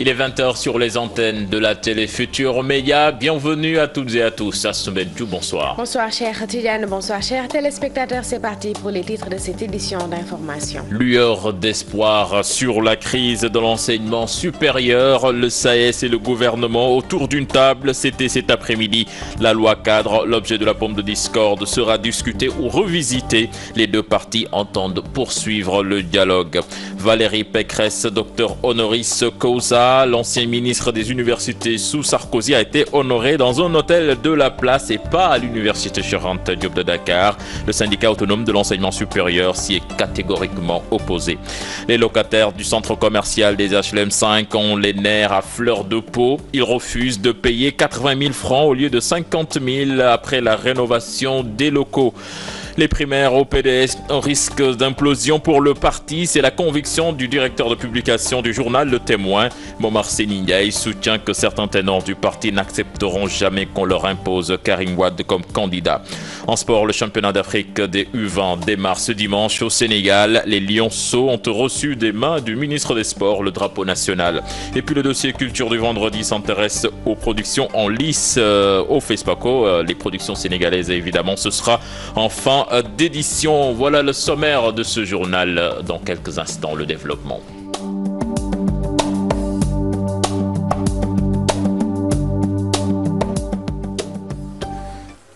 Il est 20h sur les antennes de la télé Futur Média. Bienvenue à toutes et à tous. Assoumane Diouf, bonsoir. Bonsoir cher Tidiane, bonsoir chers téléspectateurs. C'est parti pour les titres de cette édition d'information. Lueur d'espoir sur la crise de l'enseignement supérieur. Le SAES et le gouvernement autour d'une table. C'était cet après-midi. La loi cadre, l'objet de la pomme de discorde, sera discuté ou revisité. Les deux parties entendent poursuivre le dialogue. Valérie Pécresse, docteur honoris causa, l'ancien ministre des universités sous Sarkozy, a été honoré dans un hôtel de la place et pas à l'université Cheikh Anta Diop de Dakar. Le syndicat autonome de l'enseignement supérieur s'y est catégoriquement opposé. Les locataires du centre commercial des HLM 5 ont les nerfs à fleur de peau. Ils refusent de payer 80 000 francs au lieu de 50 000 après la rénovation des locaux. Les primaires au PDS, un risque d'implosion pour le parti, c'est la conviction du directeur de publication du journal Le Témoin. Momar Ndiaye soutient que certains ténors du parti n'accepteront jamais qu'on leur impose Karim Wade comme candidat. En sport, le championnat d'Afrique des U20 démarre ce dimanche au Sénégal. Les Lionceaux ont reçu des mains du ministre des Sports le drapeau national. Et puis le dossier culture du vendredi s'intéresse aux productions en lice au FESPACO, les productions sénégalaises évidemment. Ce sera en fin d'édition. Voilà le sommaire de ce journal. Dans quelques instants, le développement.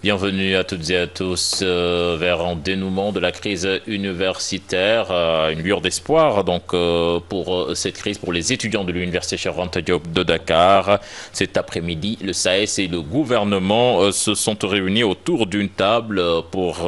Bienvenue à toutes et à tous vers un dénouement de la crise universitaire, une lueur d'espoir donc pour cette crise pour les étudiants de l'université Cheikh Anta Diop de Dakar. Cet après-midi, le SAES et le gouvernement se sont réunis autour d'une table pour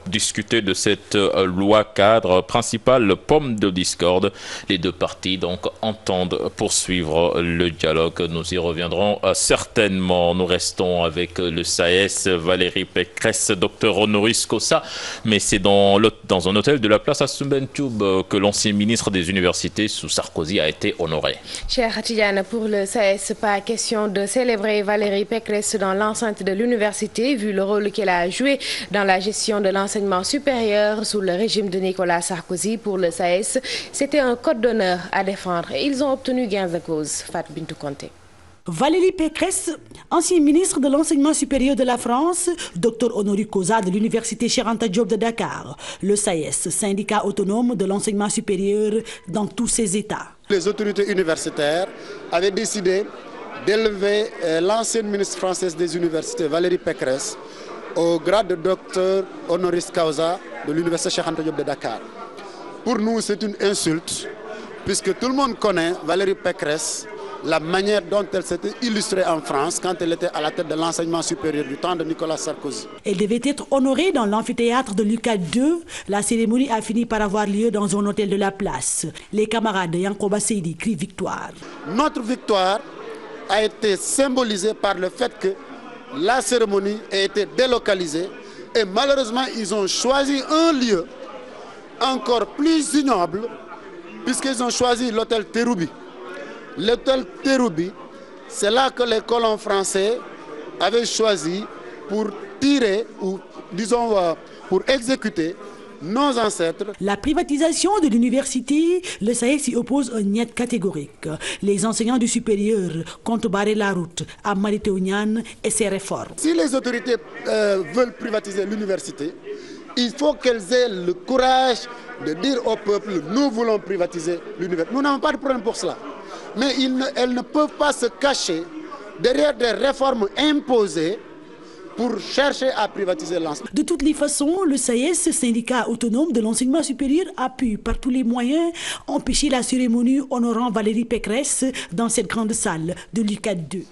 discuter de cette loi cadre principale pomme de discorde. Les deux parties donc entendent poursuivre le dialogue. Nous y reviendrons certainement. Nous restons avec le SAES. Valérie Pécresse, docteur honoris causa, mais c'est dans un hôtel de la place Assoumane Diouf que l'ancien ministre des universités sous Sarkozy a été honoré. Cher Tidiane, pour le SAES, pas question de célébrer Valérie Pécresse dans l'enceinte de l'université, vu le rôle qu'elle a joué dans la gestion de l'enseignement supérieur sous le régime de Nicolas Sarkozy. Pour le SAES, c'était un code d'honneur à défendre et ils ont obtenu gain de cause. Fat Bintou Conté. Valérie Pécresse, ancien ministre de l'enseignement supérieur de la France, docteur honoris causa de l'université Cheikh Anta Diop de Dakar, le SAES, syndicat autonome de l'enseignement supérieur dans tous ses états. Les autorités universitaires avaient décidé d'élever l'ancienne ministre française des universités, Valérie Pécresse, au grade de docteur honoris causa de l'université Cheikh Anta Diop de Dakar. Pour nous, c'est une insulte, puisque tout le monde connaît Valérie Pécresse, la manière dont elle s'était illustrée en France quand elle était à la tête de l'enseignement supérieur du temps de Nicolas Sarkozy. Elle devait être honorée dans l'amphithéâtre de Lucas II. La cérémonie a fini par avoir lieu dans un hôtel de la place. Les camarades de Yankoba Seydi crient victoire. Notre victoire a été symbolisée par le fait que la cérémonie a été délocalisée et malheureusement ils ont choisi un lieu encore plus ignoble puisqu'ils ont choisi l'hôtel Terroubi. L'hôtel Terroubi, c'est là que les colons français avaient choisi pour tirer, ou disons pour exécuter nos ancêtres. La privatisation de l'université, le SAES s'y oppose un niet catégorique. Les enseignants du supérieur comptent barrer la route à Mary Teuw Niane et ses réformes. Si les autorités veulent privatiser l'université, il faut qu'elles aient le courage de dire au peuple, nous voulons privatiser l'université. Nous n'avons pas de problème pour cela. Mais elles ne peuvent pas se cacher derrière des réformes imposées pour chercher à privatiser l'enseignement. De toutes les façons, le SAES, syndicat autonome de l'enseignement supérieur, a pu, par tous les moyens, empêcher la cérémonie honorant Valérie Pécresse dans cette grande salle de Lucas II.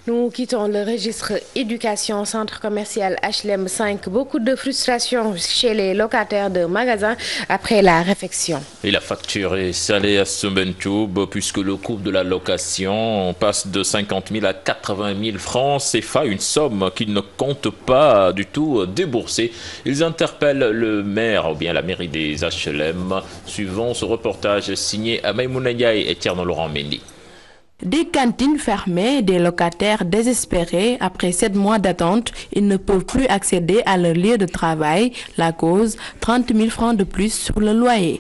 Nous quittons le registre éducation, centre commercial HLM 5. Beaucoup de frustration chez les locataires de magasins après la réfection. Et la facture est salée à Assoumane Diouf puisque le coût de la location passe de 50 000 à 80 000 francs CFA, une somme qu'ils ne comptent pas du tout débourser. Ils interpellent le maire ou bien la mairie des HLM. Suivant ce reportage signé à Maïmouna Ndiaye et Tierno Laurent Mendy. Des cantines fermées, des locataires désespérés. Après 7 mois d'attente, ils ne peuvent plus accéder à leur lieu de travail. La cause, 30 000 francs de plus sur le loyer.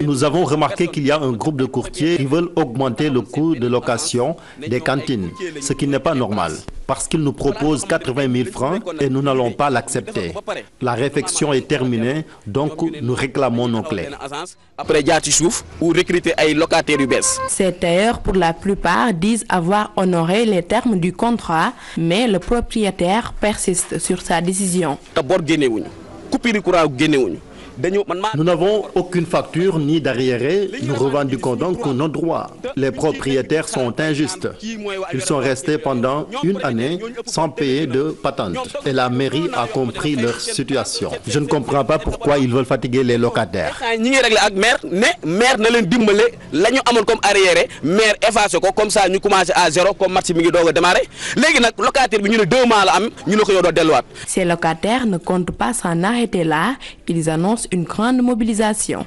Nous avons remarqué qu'il y a un groupe de courtiers qui veulent augmenter le coût de location des cantines, ce qui n'est pas normal, parce qu'ils nous proposent 80 000 francs et nous n'allons pas l'accepter. La réflexion est terminée, donc nous réclamons nos clés. Ces tailleurs, pour la plupart, disent avoir honoré les termes du contrat, mais le propriétaire persiste sur sa décision. Nous n'avons aucune facture ni d'arriéré, nous revendiquons donc nos droits. Les propriétaires sont injustes. Ils sont restés pendant 1 année sans payer de patente et la mairie a compris leur situation. Je ne comprends pas pourquoi ils veulent fatiguer les locataires. Ces locataires ne comptent pas s'en arrêter là, ils annoncent une grande mobilisation.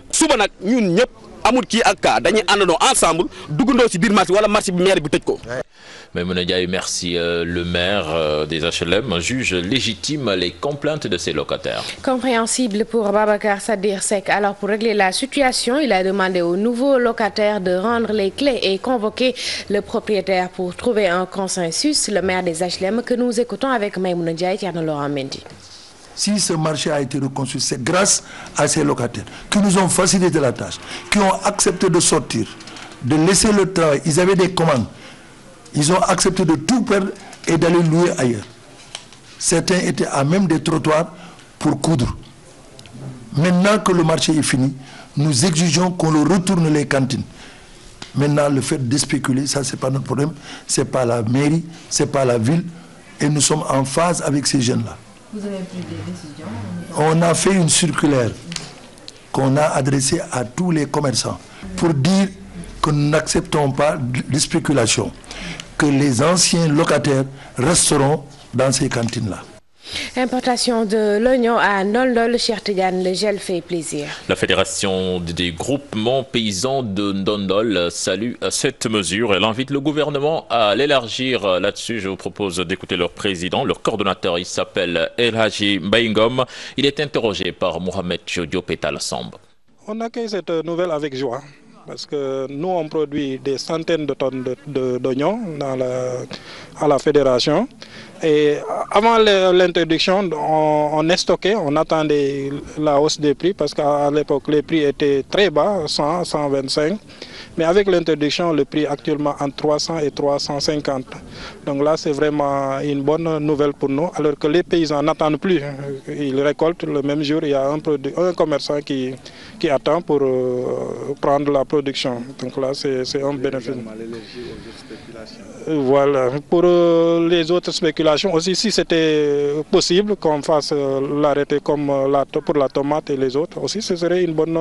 Mais merci. Le maire des HLM juge légitime les complaintes de ses locataires. Compréhensible pour Babacar Sadir Seck. Alors pour régler la situation, il a demandé aux nouveaux locataires de rendre les clés et convoquer le propriétaire pour trouver un consensus. Le maire des HLM que nous écoutons avec Maïmouna Ndiaye et Thierno Laurent Mendy. Si ce marché a été reconstruit, c'est grâce à ces locataires qui nous ont facilité la tâche, qui ont accepté de sortir, de laisser le travail. Ils avaient des commandes. Ils ont accepté de tout perdre et d'aller louer ailleurs. Certains étaient à même des trottoirs pour coudre. Maintenant que le marché est fini, nous exigeons qu'on leur retourne les cantines. Maintenant, le fait de spéculer, ça, ce n'est pas notre problème. Ce n'est pas la mairie, ce n'est pas la ville. Et nous sommes en phase avec ces jeunes-là. Vous avez pris des décisions? On a fait une circulaire qu'on a adressée à tous les commerçants pour dire que nous n'acceptons pas de spéculation, que les anciens locataires resteront dans ces cantines-là. Importation de l'oignon à Ndondol, Cheikh Tidiane, le gel fait plaisir. La Fédération des groupements paysans de Ndondol salue cette mesure. Elle invite le gouvernement à l'élargir là-dessus. Je vous propose d'écouter leur président, leur coordonnateur. Il s'appelle El Hadji Mbaïngom. Il est interrogé par Mohamed Diop et Samb. On accueille cette nouvelle avec joie. Parce que nous, on produit des centaines de tonnes d'oignons à la fédération. Et avant l'introduction, on est stocké, on attendait la hausse des prix parce qu'à l'époque, les prix étaient très bas, 100, 125. Mais avec l'introduction, le prix actuellement entre 300 et 350. Donc là, c'est vraiment une bonne nouvelle pour nous, alors que les paysans n'attendent plus. Ils récoltent le même jour. Il y a un commerçant qui attend pour prendre la production. Donc là, c'est un bénéfice. Voilà. Pour les autres spéculations aussi, si c'était possible qu'on fasse l'arrêté comme pour la tomate et les autres, aussi, ce serait une bonne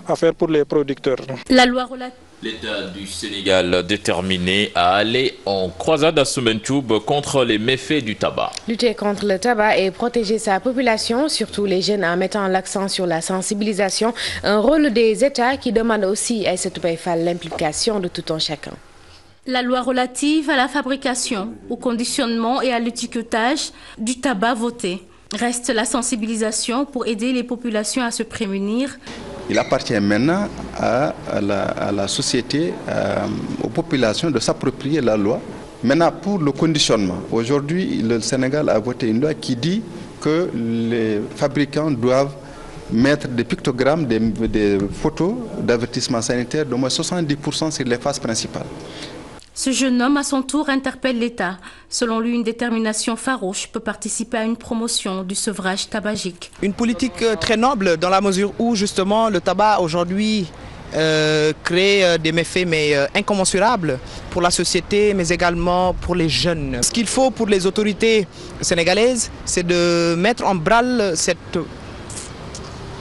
affaire pour les producteurs. La loi relative. L'État du Sénégal déterminé à aller en croisade à Soumentoub contre les méfaits du tabac. Lutter contre le tabac et protéger sa population, surtout les jeunes, en mettant l'accent sur la sensibilisation, un rôle des États qui demande aussi à cette l'implication de tout un chacun. La loi relative à la fabrication, au conditionnement et à l'étiquetage du tabac votée. Reste la sensibilisation pour aider les populations à se prémunir. Il appartient maintenant à la société, aux populations de s'approprier la loi. Maintenant, pour le conditionnement, aujourd'hui, le Sénégal a voté une loi qui dit que les fabricants doivent mettre des pictogrammes, des photos d'avertissement sanitaire d'au moins 70% sur les faces principales. Ce jeune homme, à son tour, interpelle l'État. Selon lui, une détermination farouche peut participer à une promotion du sevrage tabagique. Une politique très noble dans la mesure où, justement, le tabac aujourd'hui crée des méfaits incommensurables pour la société, mais également pour les jeunes. Ce qu'il faut pour les autorités sénégalaises, c'est de mettre en branle cette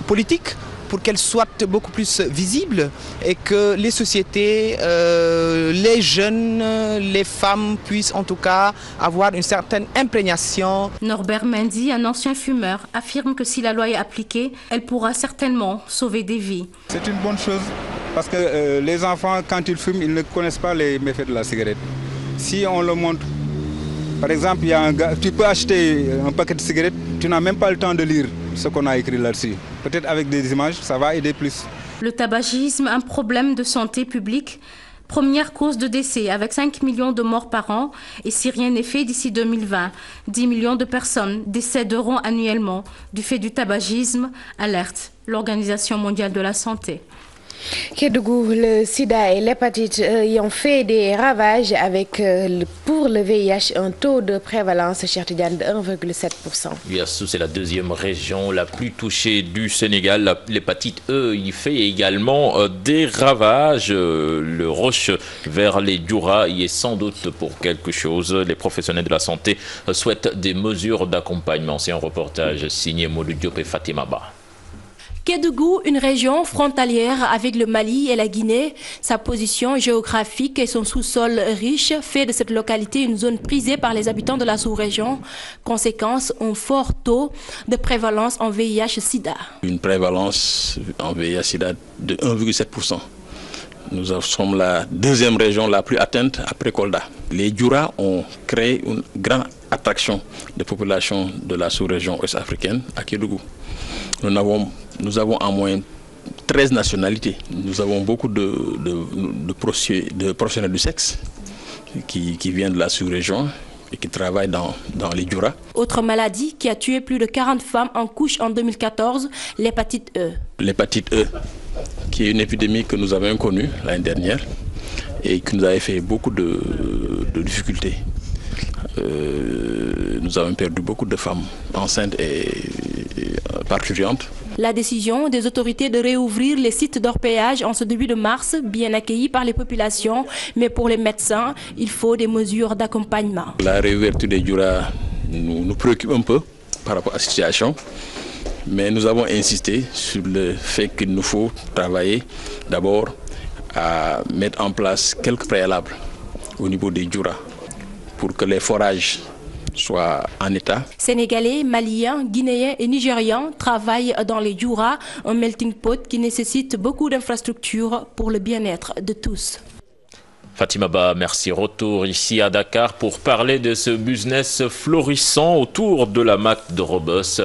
politique pour qu'elle soit beaucoup plus visible et que les sociétés, les jeunes, les femmes puissent en tout cas avoir une certaine imprégnation. Norbert Mendy, un ancien fumeur, affirme que si la loi est appliquée, elle pourra certainement sauver des vies. C'est une bonne chose Parce que les enfants, quand ils fument, ils ne connaissent pas les méfaits de la cigarette. Si on le montre, par exemple, il y a un gars, tu peux acheter un paquet de cigarettes, tu n'as même pas le temps de lire ce qu'on a écrit là-dessus. Peut-être avec des images, ça va aider plus. Le tabagisme, un problème de santé publique. Première cause de décès avec 5 millions de morts par an et si rien n'est fait d'ici 2020, 10 millions de personnes décéderont annuellement du fait du tabagisme, alerte l'Organisation mondiale de la santé. Kédougou, le sida et l'hépatite y ont fait des ravages avec, pour le VIH, un taux de prévalence chez Tidiane de 1,7%. Yassou, c'est la deuxième région la plus touchée du Sénégal. L'hépatite E y fait également des ravages. Le rush vers les Dioura y est sans doute pour quelque chose. Les professionnels de la santé souhaitent des mesures d'accompagnement. C'est un reportage signé Modou Diop et Fatima Ba. Kédougou, une région frontalière avec le Mali et la Guinée. Sa position géographique et son sous-sol riche fait de cette localité une zone prisée par les habitants de la sous-région. Conséquence, un fort taux de prévalence en VIH-Sida. Une prévalence en VIH-Sida de 1,7%. Nous sommes la deuxième région la plus atteinte après Kolda. Les Dioura ont créé une grande attraction des populations de la sous-région ouest-africaine à Kédougou. Nous avons en moyenne 13 nationalités. Nous avons beaucoup de professionnels du sexe qui viennent de la sous-région et qui travaillent dans les Dioura. Autre maladie qui a tué plus de 40 femmes en couche en 2014, l'hépatite E. L'hépatite E, qui est une épidémie que nous avons connue l'année dernière et qui nous avait fait beaucoup de difficultés. Nous avons perdu beaucoup de femmes enceintes et parturientes. La décision des autorités de réouvrir les sites d'orpaillage en ce début de mars, bien accueillie par les populations, mais pour les médecins, il faut des mesures d'accompagnement. La réouverture des Dioura nous préoccupe un peu par rapport à la situation, mais nous avons insisté sur le fait qu'il nous faut travailler d'abord à mettre en place quelques préalables au niveau des Dioura pour que les forages soient en état. Sénégalais, Maliens, Guinéens et Nigérians travaillent dans les Dioura, un melting pot qui nécessite beaucoup d'infrastructures pour le bien-être de tous. Fatima Ba, merci. Retour ici à Dakar pour parler de ce business florissant autour de la MAC de Rebeuss.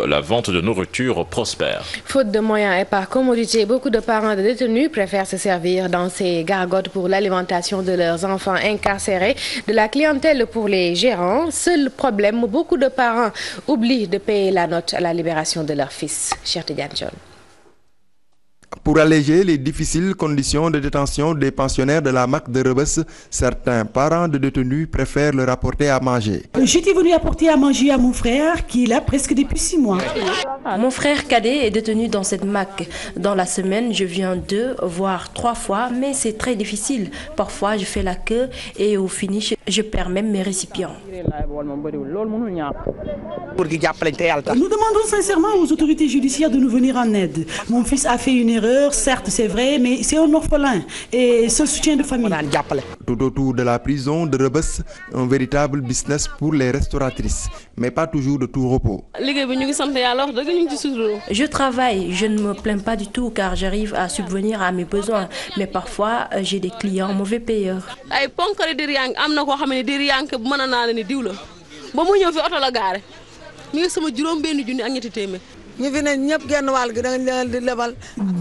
La vente de nourriture prospère. Faute de moyens et par commodité, beaucoup de parents de détenus préfèrent se servir dans ces gargotes pour l'alimentation de leurs enfants incarcérés, de la clientèle pour les gérants. Seul problème, beaucoup de parents oublient de payer la note à la libération de leur fils. Cher Tidiane John. Pour alléger les difficiles conditions de détention des pensionnaires de la MAC de Rebeuss, certains parents de détenus préfèrent leur apporter à manger. J'étais venu apporter à manger à mon frère qui est là presque depuis 6 mois. Mon frère cadet est détenu dans cette MAC. Dans la semaine, je viens 2 voire 3 fois, mais c'est très difficile. Parfois, je fais la queue et au finish, je perds même mes récipients. Nous demandons sincèrement aux autorités judiciaires de nous venir en aide. Mon fils a fait une erreur, certes c'est vrai, mais c'est un orphelin et ce soutien de famille. Tout autour de la prison de Rebeuss, un véritable business pour les restauratrices, mais pas toujours de tout repos. Je travaille, je ne me plains pas du tout car j'arrive à subvenir à mes besoins, mais parfois j'ai des clients mauvais payeurs.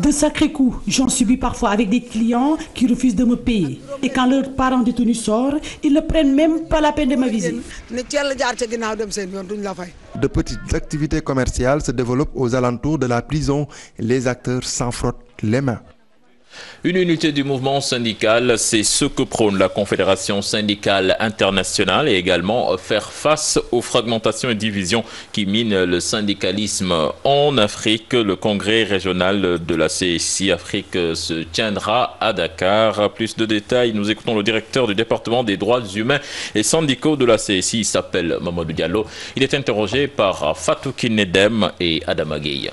De sacrés coups, j'en subis parfois avec des clients qui refusent de me payer. Et quand leur parent détenu sort, ils ne prennent même pas la peine de m'aviser. De petites activités commerciales se développent aux alentours de la prison et les acteurs s'en frottent les mains. Une unité du mouvement syndical, c'est ce que prône la Confédération syndicale internationale et également faire face aux fragmentations et divisions qui minent le syndicalisme en Afrique. Le congrès régional de la CSI Afrique se tiendra à Dakar. Plus de détails, nous écoutons le directeur du département des droits humains et syndicaux de la CSI, il s'appelle Mamadou Diallo. Il est interrogé par Fatou Kinedem et Adama Gueye.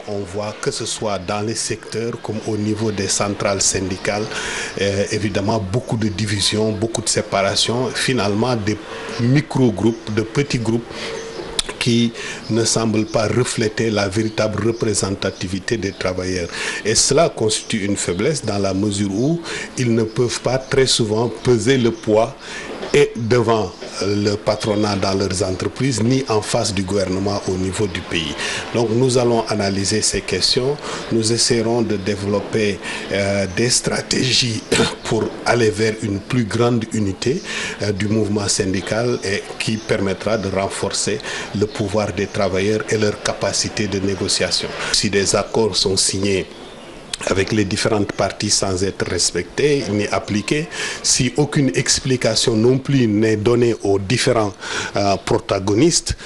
On voit que ce soit dans les secteurs comme au niveau des centrales syndicales, évidemment beaucoup de divisions, beaucoup de séparations, finalement des micro-groupes, de petits groupes qui ne semble pas refléter la véritable représentativité des travailleurs. Et cela constitue une faiblesse dans la mesure où ils ne peuvent pas très souvent peser le poids et devant le patronat dans leurs entreprises, ni en face du gouvernement au niveau du pays. Donc nous allons analyser ces questions, nous essaierons de développer des stratégies pour aller vers une plus grande unité du mouvement syndical et qui permettra de renforcer le pouvoir des travailleurs et leur capacité de négociation. Si des accords sont signés avec les différentes parties sans être respectées ni appliquées, si aucune explication non plus n'est donnée aux différents protagonistes,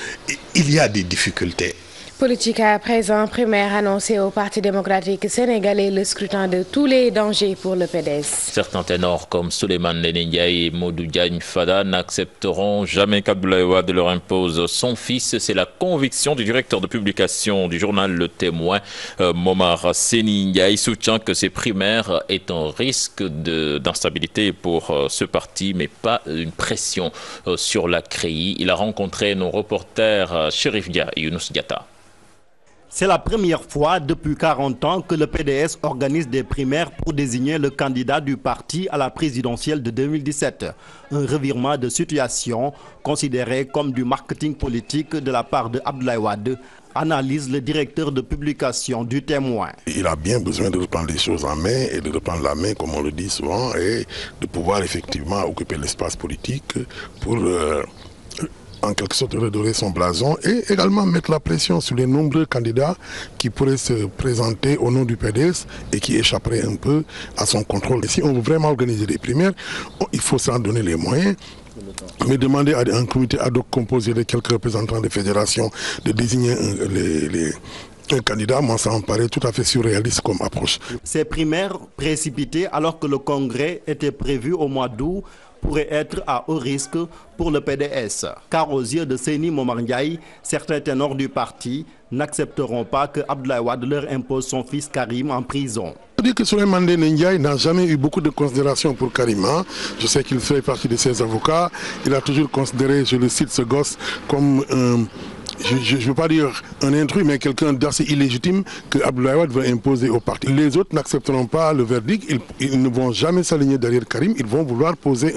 il y a des difficultés. Politique à présent, primaire annoncée au Parti démocratique sénégalais, le scrutin de tous les dangers pour le PDS. Certains ténors comme Souleymane Ndéné Ndiaye et Modou Diagne Fada n'accepteront jamais qu'Abdoulaye Wade leur impose son fils. C'est la conviction du directeur de publication du journal Le Témoin, Momar Seni Ndiaye, soutient que ces primaires est un risque d'instabilité pour ce parti, mais pas une pression sur la CREI. Il a rencontré nos reporters Chérif Dia et Younous Diatta. C'est la première fois depuis 40 ans que le PDS organise des primaires pour désigner le candidat du parti à la présidentielle de 2017. Un revirement de situation considéré comme du marketing politique de la part de Abdoulaye Wade, analyse le directeur de publication du Témoin. Il a bien besoin de reprendre les choses en main et de reprendre la main, comme on le dit souvent, et de pouvoir effectivement occuper l'espace politique pour en quelque sorte redorer son blason et également mettre la pression sur les nombreux candidats qui pourraient se présenter au nom du PDS et qui échapperaient un peu à son contrôle. Et si on veut vraiment organiser des primaires, il faut s'en donner les moyens. Mais demander à un comité ad hoc composé de quelques représentants des fédérations de désigner un candidat, moi ça me paraît tout à fait surréaliste comme approche. Ces primaires précipitées alors que le congrès était prévu au mois d'août pourrait être à haut risque pour le PDS. Car aux yeux de Seni Momar Ndiaye, certains ténors du parti n'accepteront pas que Abdoulaye Wade leur impose son fils Karim en prison. Je veux dire que Souleymane Ndéné Ndiaye n'a jamais eu beaucoup de considération pour Karim. Je sais qu'il fait partie de ses avocats. Il a toujours considéré, je le cite, ce gosse comme je ne veux pas dire un intrus, mais quelqu'un d'assez illégitime que Abdoulaye Wade veut imposer au parti. Les autres n'accepteront pas le verdict, ils ne vont jamais s'aligner derrière Karim, ils vont vouloir poser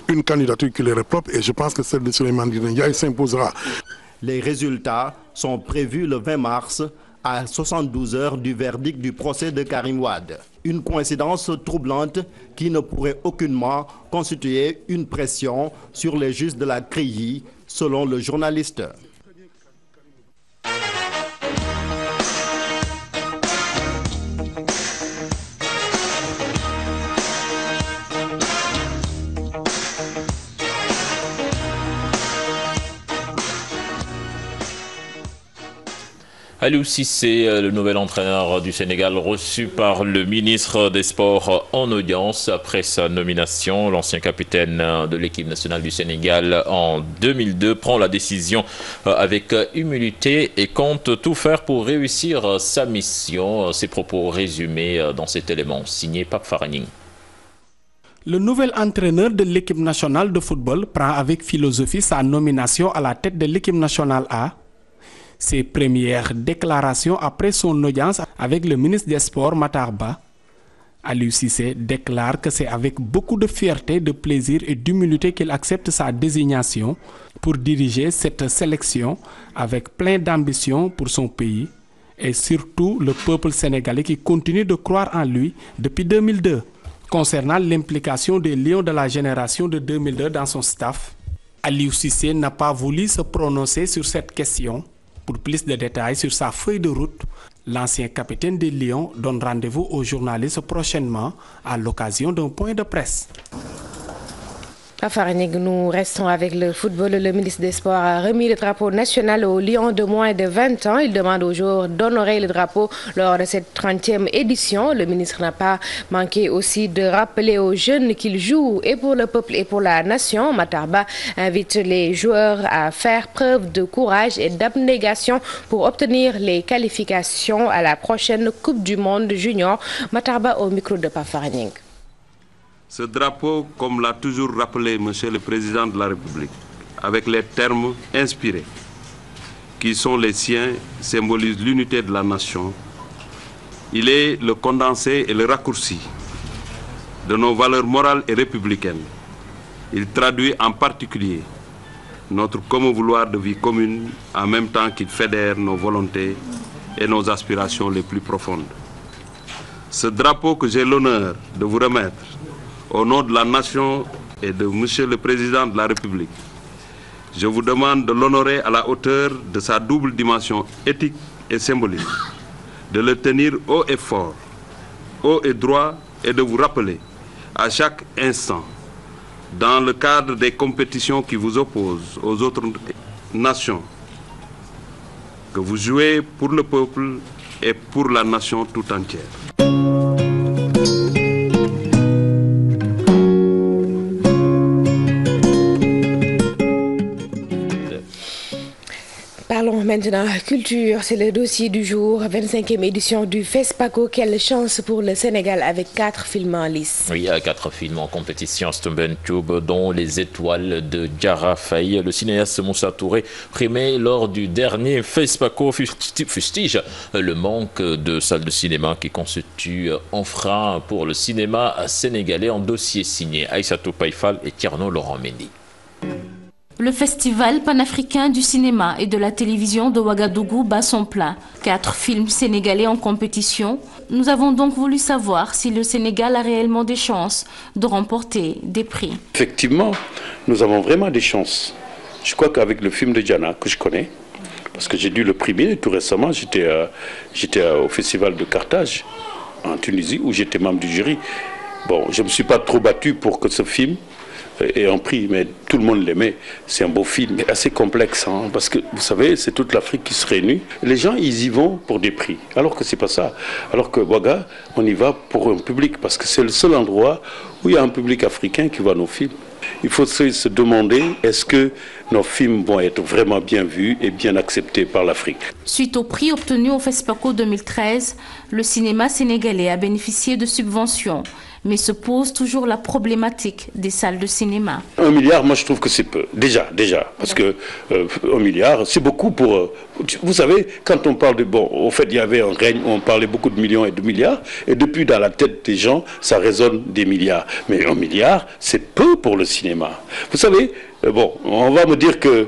une candidature qui leur est propre et je pense que celle de Souleymane Ndéné Ndiaye s'imposera. Les résultats sont prévus le 20 mars à 72 heures du verdict du procès de Karim Wade. Une coïncidence troublante qui ne pourrait aucunement constituer une pression sur les juges de la CREI, selon le journaliste. Aliou Cissé, le nouvel entraîneur du Sénégal, reçu par le ministre des Sports en audience après sa nomination. L'ancien capitaine de l'équipe nationale du Sénégal en 2002 prend la décision avec humilité et compte tout faire pour réussir sa mission. Ses propos résumés dans cet élément signé Pape Faraning. Le nouvel entraîneur de l'équipe nationale de football prend avec philosophie sa nomination à la tête de l'équipe nationale A. Ses premières déclarations après son audience avec le ministre des Sports Matar Ba. Aliou Cissé déclare que c'est avec beaucoup de fierté, de plaisir et d'humilité qu'il accepte sa désignation pour diriger cette sélection avec plein d'ambition pour son pays et surtout le peuple sénégalais qui continue de croire en lui depuis 2002. Concernant l'implication des Lions de la génération de 2002 dans son staff, Aliou Cissé n'a pas voulu se prononcer sur cette question. Pour plus de détails sur sa feuille de route, l'ancien capitaine des Lions donne rendez-vous aux journalistes prochainement à l'occasion d'un point de presse. Nous restons avec le football. Le ministre des Sports a remis le drapeau national aux Lions de moins de 20 ans. Il demande aux joueurs d'honorer le drapeau lors de cette 30e édition. Le ministre n'a pas manqué aussi de rappeler aux jeunes qu'ils jouent et pour le peuple et pour la nation. Matar Ba invite les joueurs à faire preuve de courage et d'abnégation pour obtenir les qualifications à la prochaine Coupe du Monde Junior. Matar Ba au micro de Pafaraning. Ce drapeau, comme l'a toujours rappelé Monsieur le Président de la République, avec les termes inspirés, qui sont les siens symbolisent l'unité de la nation. Il est le condensé et le raccourci de nos valeurs morales et républicaines. Il traduit en particulier notre commun vouloir de vie commune en même temps qu'il fédère nos volontés et nos aspirations les plus profondes. Ce drapeau que j'ai l'honneur de vous remettre au nom de la nation et de Monsieur le Président de la République, je vous demande de l'honorer à la hauteur de sa double dimension éthique et symbolique, de le tenir haut et fort, haut et droit, et de vous rappeler à chaque instant, dans le cadre des compétitions qui vous opposent aux autres nations, que vous jouez pour le peuple et pour la nation tout entière. Parlons maintenant culture, c'est le dossier du jour, 25e édition du FESPACO. Quelle chance pour le Sénégal avec 4 films en lice. Oui, il y a 4 films en compétition Stumbentube, dont Les Étoiles de Diarra Faye. Le cinéaste Moussa Touré, primé lors du dernier FESPACO, fustige le manque de salles de cinéma qui constitue un frein pour le cinéma sénégalais. En dossier signé Aïssatou Païfal et Tierno Laurent Mendy. Le Festival panafricain du cinéma et de la télévision de Ouagadougou bat son plein. 4 films sénégalais en compétition. Nous avons donc voulu savoir si le Sénégal a réellement des chances de remporter des prix. Effectivement, nous avons vraiment des chances. Je crois qu'avec le film de Diana, que je connais, parce que j'ai dû le primer tout récemment, j'étais au Festival de Carthage, en Tunisie, où j'étais membre du jury. Bon, je ne me suis pas trop battu pour que ce film et en prix, mais tout le monde l'aimait. C'est un beau film, mais assez complexe, hein, parce que vous savez, c'est toute l'Afrique qui se réunit. Les gens, ils y vont pour des prix, alors que c'est pas ça. Alors que Ouaga, on y va pour un public, parce que c'est le seul endroit où il y a un public africain qui voit nos films. Il faut se demander, est-ce que nos films vont être vraiment bien vus et bien acceptés par l'Afrique? Suite au prix obtenu au FESPACO 2013, le cinéma sénégalais a bénéficié de subventions. Mais se pose toujours la problématique des salles de cinéma. 1 milliard, moi je trouve que c'est peu. Déjà, parce que 1 milliard, c'est beaucoup pour... vous savez, quand on parle de... Bon, au fait, il y avait un règne où on parlait beaucoup de millions et de milliards, et depuis, dans la tête des gens, ça résonne des milliards. Mais 1 milliard, c'est peu pour le cinéma. Vous savez, bon, on va me dire que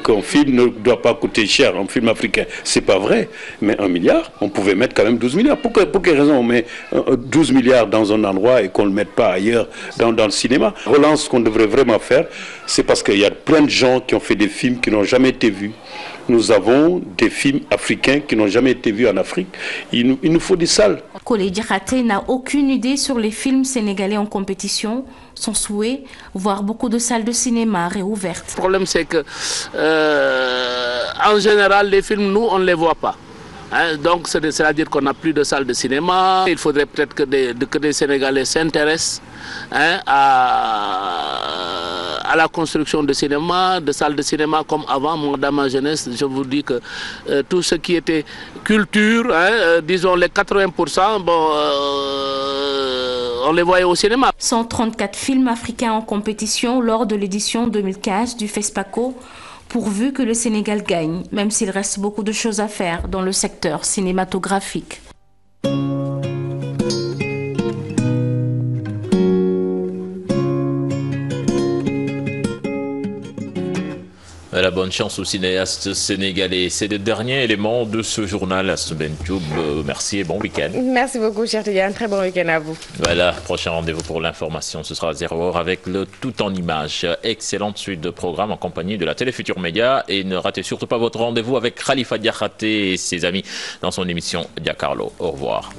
qu'un film ne doit pas coûter cher, un film africain. C'est pas vrai. Mais 1 milliard, on pouvait mettre quand même 12 milliards. Pour quelle raison on met 12 milliards dans un endroit et qu'on ne le mette pas ailleurs dans le cinéma? Relance qu'on devrait vraiment faire, c'est parce qu'il y a plein de gens qui ont fait des films qui n'ont jamais été vus. Nous avons des films africains qui n'ont jamais été vus en Afrique. Il nous faut des salles. Collé Diakhaté n'a aucune idée sur les films sénégalais en compétition. Son souhait, voir beaucoup de salles de cinéma réouvertes. Le problème, c'est que, en général, les films, nous, on ne les voit pas. Hein, donc, c'est-à-dire qu'on n'a plus de salles de cinéma. Il faudrait peut-être que des Sénégalais s'intéressent à la construction de cinéma, de salles de cinéma comme avant. Moi, dans ma jeunesse, je vous dis que tout ce qui était culture, disons les 80%, on les voyait au cinéma. 134 films africains en compétition lors de l'édition 2015 du FESPACO, pourvu que le Sénégal gagne, même s'il reste beaucoup de choses à faire dans le secteur cinématographique. La bonne chance aux cinéastes sénégalais. C'est le dernier élément de ce journal à Stumbentube. Merci et bon week-end. Merci beaucoup, cher Tidiane. Très bon week-end à vous. Voilà, prochain rendez-vous pour l'information. Ce sera à 0h avec le tout en images. Excellente suite de programmes en compagnie de la Télé Futur Média. Et ne ratez surtout pas votre rendez-vous avec Khalifa Diakhaté et ses amis dans son émission Dia Carlo. Au revoir.